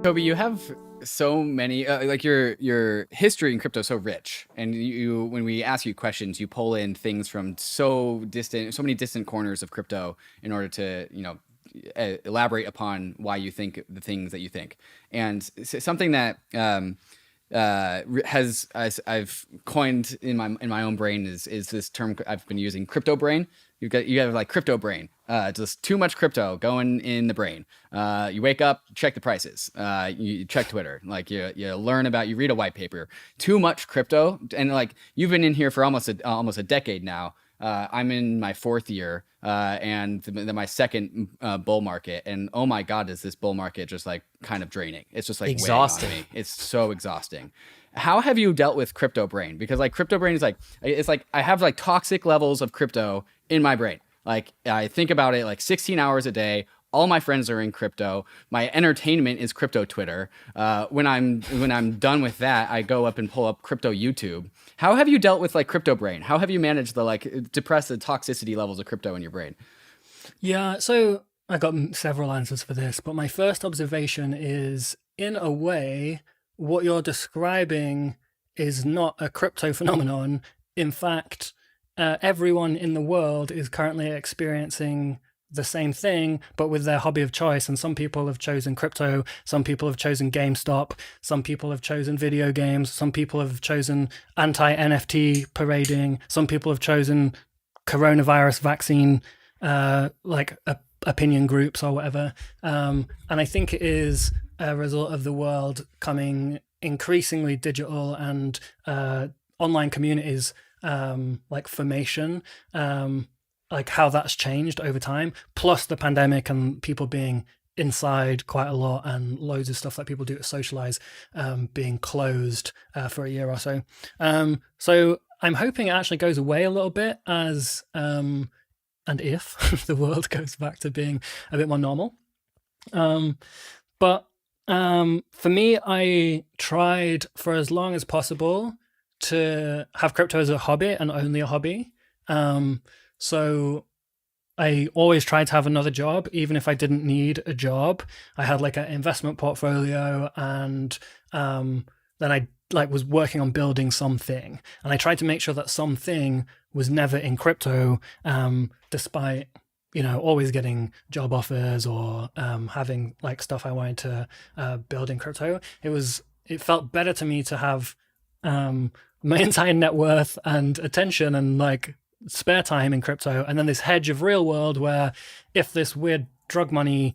Kobe, you have so many like your history in crypto is so rich, and you when we ask you questions, you pull in things from so many distant corners of crypto in order to elaborate upon why you think the things that you think. And something that has as I've coined in my own brain is this term I've been using, crypto brain. You have like crypto brain, just too much crypto going in the brain. You wake up, check the prices, you check Twitter, like you learn about, you read a white paper. Too much crypto, and like you've been in here for almost a decade now. I'm in my fourth year, and my second bull market, and oh my god, is this bull market just like kind of draining? It's just like weighing on Exhausting. me. It's so exhausting. How have you dealt with crypto brain? Because like crypto brain is like, it's like I have like toxic levels of crypto in my brain. Like I think about it like 16 hours a day. All my friends are in crypto. My entertainment is crypto Twitter. When I'm done with that, I go up and pull up crypto YouTube. How have you dealt with like crypto brain? How have you managed the like depress the toxicity levels of crypto in your brain? Yeah, so I got several answers for this, but my first observation is, in a way, what you're describing is not a crypto phenomenon. In fact, everyone in the world is currently experiencing the same thing, but with their hobby of choice. And some people have chosen crypto, some people have chosen GameStop, some people have chosen video games, some people have chosen anti NFT parading, some people have chosen coronavirus vaccine opinion groups or whatever. And I think it is a result of the world coming increasingly digital and online communities like formation, like how that's changed over time, plus the pandemic and people being inside quite a lot and loads of stuff that people do to socialize being closed for a year or so. So I'm hoping it actually goes away a little bit as and if the world goes back to being a bit more normal. But for me, I tried for as long as possible to have crypto as a hobby and only a hobby. So I always tried to have another job, even if I didn't need a job. I had like an investment portfolio, and then I like was working on building something, and I tried to make sure that something was never in crypto, despite always getting job offers or having like stuff I wanted to build in crypto. It felt better to me to have my entire net worth and attention and like spare time in crypto, and then this hedge of real world where if this weird drug money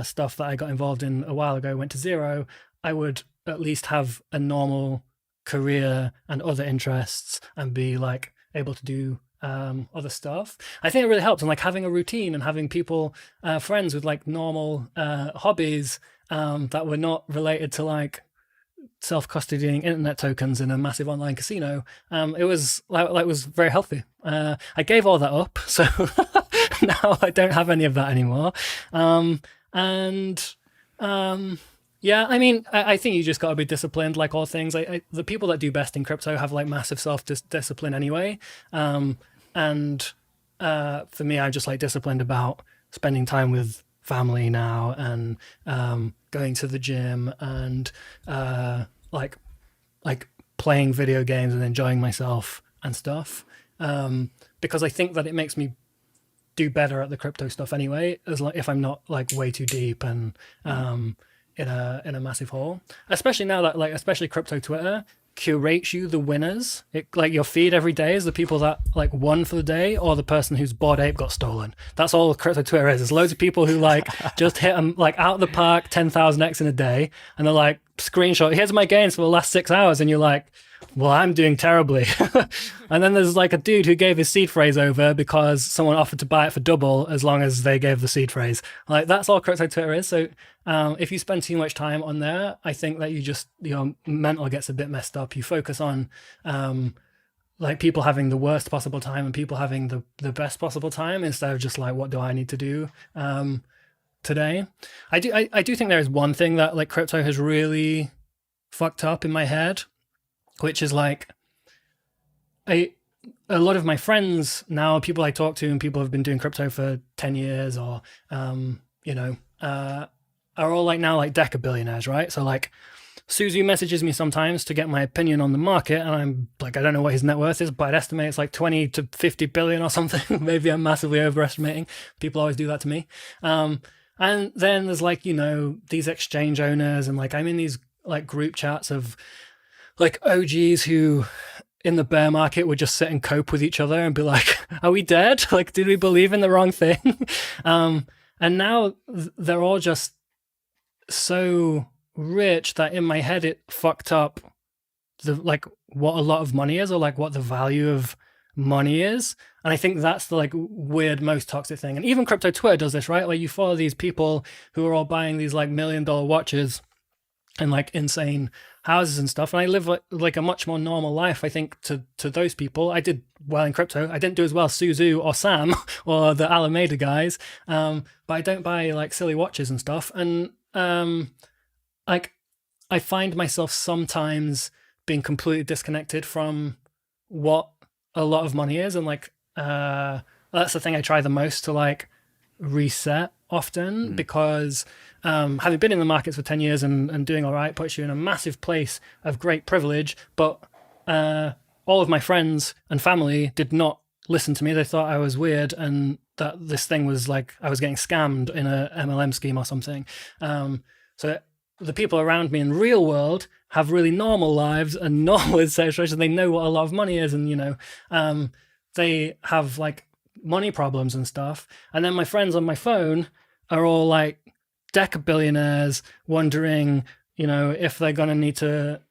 stuff that I got involved in a while ago went to zero, I would at least have a normal career and other interests and be like able to do other stuff. I think it really helps, and like having a routine and having people, friends with like normal hobbies that were not related to like self-custodying internet tokens in a massive online casino. It was like was very healthy. I gave all that up, so now I don't have any of that anymore. And Yeah, I mean, I think you just got to be disciplined, like all things. The people that do best in crypto have like massive self-discipline anyway. And For me, I'm just like disciplined about spending time with family now, and going to the gym, and like playing video games and enjoying myself and stuff. Because I think that it makes me do better at the crypto stuff anyway, as like if I'm not like way too deep and in a massive hole. Especially now that like especially crypto Twitter curates you the winners. It like your feed every day is the people that like won for the day, or the person whose Bored Ape got stolen. That's all crypto Twitter is. There's loads of people who like just hit them like out of the park 10,000x in a day, and they're like, screenshot, here's my gains for the last 6 hours, and you're like, well, I'm doing terribly. And then there's like a dude who gave his seed phrase over because someone offered to buy it for double as long as they gave the seed phrase. Like that's all crypto Twitter is. So if you spend too much time on there, I think that your mental gets a bit messed up. You focus on like people having the worst possible time and people having the best possible time, instead of just like, what do I need to do today? I do think there is one thing that like crypto has really fucked up in my head, which is like a lot of my friends now, people I talk to, and people who have been doing crypto for 10 years or are all like now like deca billionaires, right? So like Suzu messages me sometimes to get my opinion on the market, and I'm like, I don't know what his net worth is, but I'd estimate it's like 20 to 50 billion or something. Maybe I'm massively overestimating. People always do that to me. And then there's like, you know, these exchange owners, and like I'm in these like group chats of like OGs who in the bear market would just sit and cope with each other and be like, are we dead? Like, did we believe in the wrong thing? And now they're all just so rich that in my head it fucked up the like what a lot of money is, or like what the value of money is. And I think that's the like weird, most toxic thing. And even crypto Twitter does this, right? Like you follow these people who are all buying these like $1 million watches and like insane houses and stuff. And I live like a much more normal life, I think, to those people. I did well in crypto. I didn't do as well as Suzu or Sam or the Alameda guys. But I don't buy like silly watches and stuff. And like I find myself sometimes being completely disconnected from what a lot of money is. And like, that's the thing I try the most to like reset often, because having been in the markets for 10 years and doing all right puts you in a massive place of great privilege. But all of my friends and family did not listen to me. They thought I was weird and that this thing was like I was getting scammed in a MLM scheme or something. So the people around me in real world have really normal lives and normal situations. They know what a lot of money is, and you know, they have like money problems and stuff. And then my friends on my phone are all like deca billionaires, wondering, you know, if they're gonna need to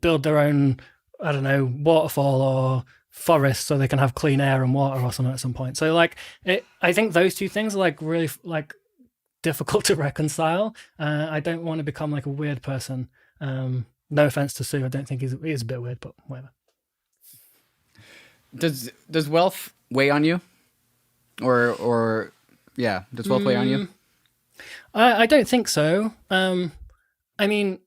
build their own, I don't know, waterfall or forest so they can have clean air and water or something at some point. So like, I think those two things are like really like difficult to reconcile. I don't want to become like a weird person. No offense to Sue, I don't think he's a bit weird, but whatever. Does wealth weigh on you, or yeah, does wealth weigh on you? I don't think so. I mean,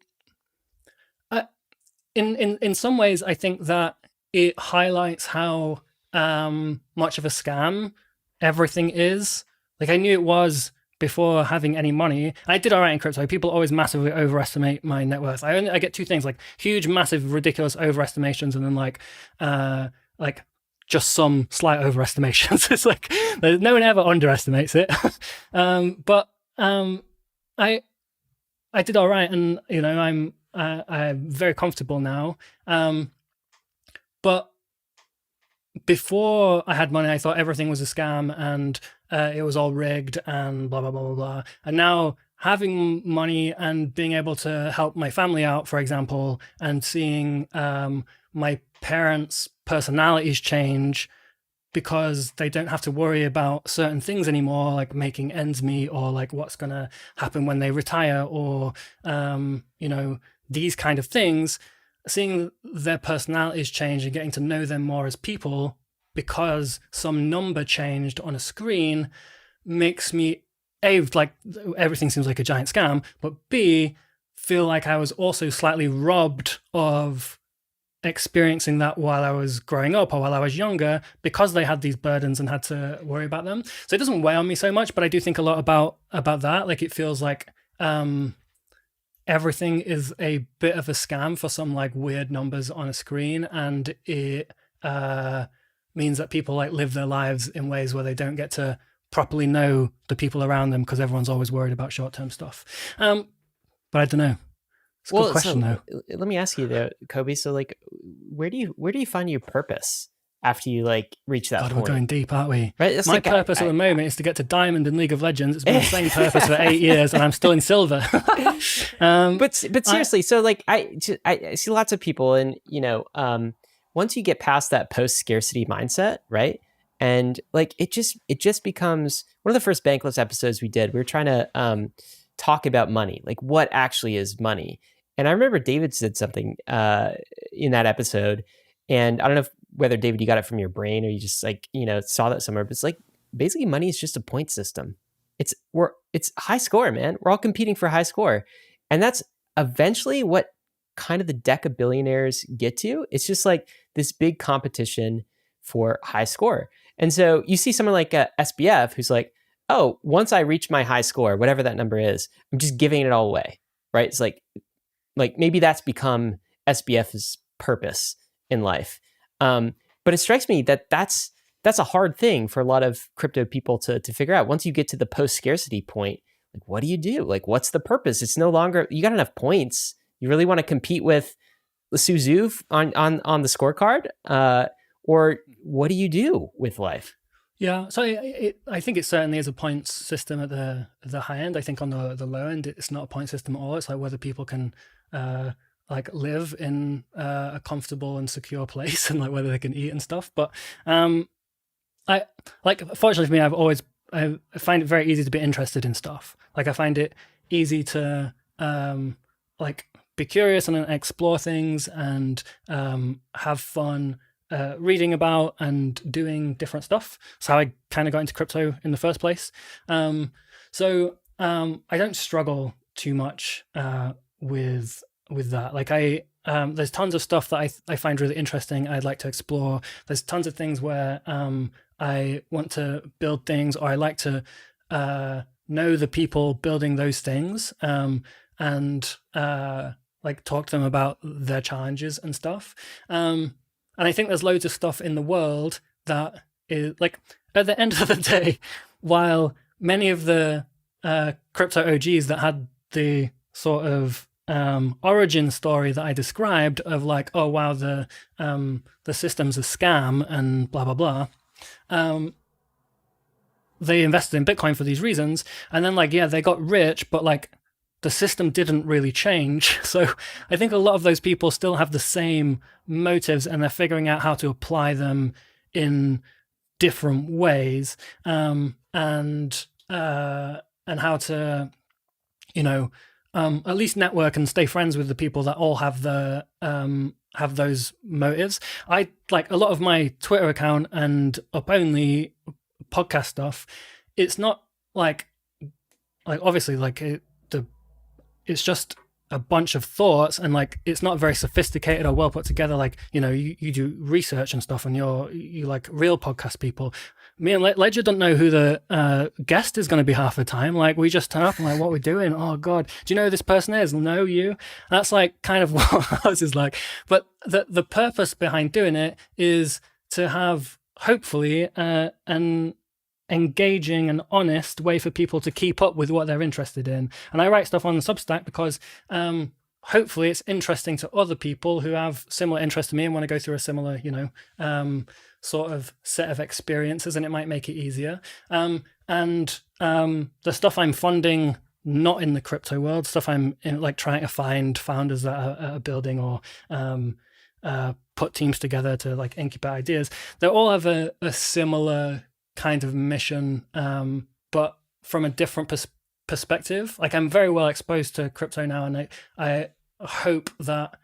in some ways, I think that it highlights how much of a scam everything is. Like I knew it was before having any money. I did all right in crypto. People always massively overestimate my net worth. I get two things, like huge, massive, ridiculous overestimations, and then like just some slight overestimations. It's like no one ever underestimates it. But I did all right, and you know I'm very comfortable now. But before I had money, I thought everything was a scam and it was all rigged and blah, blah, blah, blah, blah. And now having money and being able to help my family out, for example, and seeing my parents' personalities change because they don't have to worry about certain things anymore, like making ends meet or like what's going to happen when they retire or, you know, these kind of things. Seeing their personalities change and getting to know them more as people because some number changed on a screen makes me A, like everything seems like a giant scam, but B, feel like I was also slightly robbed of experiencing that while I was growing up or while I was younger, because they had these burdens and had to worry about them. So it doesn't weigh on me so much, but I do think a lot about that. Like it feels like everything is a bit of a scam for some like weird numbers on a screen, and it means that people like live their lives in ways where they don't get to properly know the people around them because everyone's always worried about short-term stuff. But I don't know. It's a good question, though. Let me ask you though, Cobie. So like, where do you find your purpose after you like reach that point? We're going deep, aren't we? Right. It's My like, purpose at the moment is to get to Diamond in League of Legends. It's been the same purpose for 8 years, and I'm still in Silver. But seriously, so like I see lots of people, and you know, once you get past that post scarcity mindset, right? And like it just becomes one of the first Bankless episodes we did. We were trying to talk about money, like what actually is money. And I remember David said something in that episode, and I don't know whether David, you got it from your brain or you just like, you know, saw that somewhere, but it's like basically money is just a point system. It's high score, man. We're all competing for high score. And that's eventually what kind of the deca billionaires get to. It's just like this big competition for high score. And so you see someone like SBF who's like, oh, once I reach my high score, whatever that number is, I'm just giving it all away, right? It's like maybe that's become SBF's purpose in life. But it strikes me that that's a hard thing for a lot of crypto people to figure out. Once you get to the post-scarcity point, like, what do you do? Like, what's the purpose? It's no longer, you got enough points. You really want to compete with Suzu on the scorecard? Or what do you do with life? Yeah, so I think it certainly is a points system at the high end. I think on the low end, it's not a point system at all. It's like whether people can like live in a comfortable and secure place, and like whether they can eat and stuff. But I like, fortunately for me, I find it very easy to be interested in stuff. Like I find it easy to like be curious and explore things and have fun. Reading about and doing different stuff. That's how I kind of got into crypto in the first place. So I don't struggle too much with that. Like there's tons of stuff that I find really interesting. I'd like to explore. There's tons of things where I want to build things, or I like to know the people building those things and like talk to them about their challenges and stuff. And I think there's loads of stuff in the world that is like, at the end of the day, while many of the crypto OGs that had the sort of origin story that I described of like, oh wow, the system's a scam and blah blah blah, they invested in Bitcoin for these reasons, and then like, yeah, they got rich, but like the system didn't really change. So I think a lot of those people still have the same motives, and they're figuring out how to apply them in different ways, and how to, you know, at least network and stay friends with the people that all have the have those motives. I like a lot of my Twitter account and Up Only podcast stuff. It's not like obviously like it's just a bunch of thoughts, and like it's not very sophisticated or well put together. Like, you know, you do research and stuff, and you like real podcast people. Me and Ledger don't know who the guest is going to be half the time. Like, we just turn up and like, what we're doing? Oh God, do you know who this person is? No, you. That's like kind of what ours is like. But the purpose behind doing it is to have hopefully an engaging and honest way for people to keep up with what they're interested in. And I write stuff on Substack because hopefully it's interesting to other people who have similar interests to me and want to go through a similar, you know, sort of set of experiences, and it might make it easier. And the stuff I'm funding, not in the crypto world, stuff I'm in, like trying to find founders that are building or put teams together to like incubate ideas, they all have a similar kind of mission, but from a different perspective. Like, I'm very well exposed to crypto now, and I hope that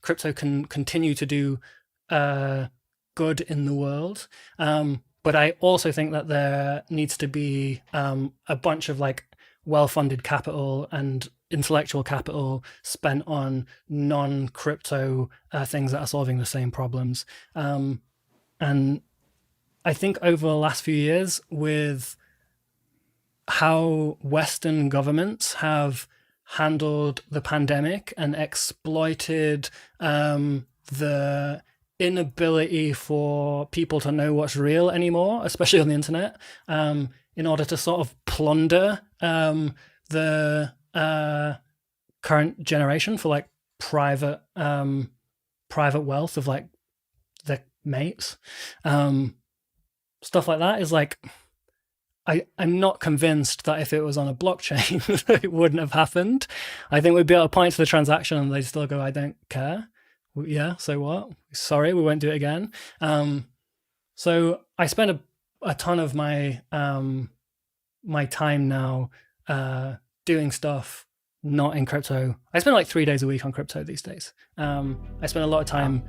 crypto can continue to do good in the world. But I also think that there needs to be a bunch of like well-funded capital and intellectual capital spent on non-crypto things that are solving the same problems. And I think over the last few years, with how Western governments have handled the pandemic and exploited the inability for people to know what's real anymore, especially on the internet, in order to sort of plunder the current generation for like private wealth of like their mates. Stuff like that is like, I'm not convinced that if it was on a blockchain, it wouldn't have happened. I think we'd be able to point to the transaction and they'd still go, I don't care. Yeah, so what? Sorry, we won't do it again. So I spend a ton of my my time now doing stuff not in crypto. I spend like 3 days a week on crypto these days. I spend a lot of time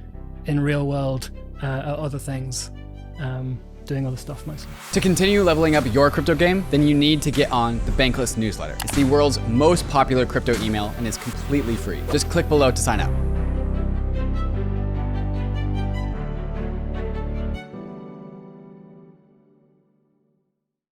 in real world other things. Doing other stuff mostly. To continue leveling up your crypto game, then you need to get on the Bankless newsletter. It's the world's most popular crypto email and is completely free. Just click below to sign up.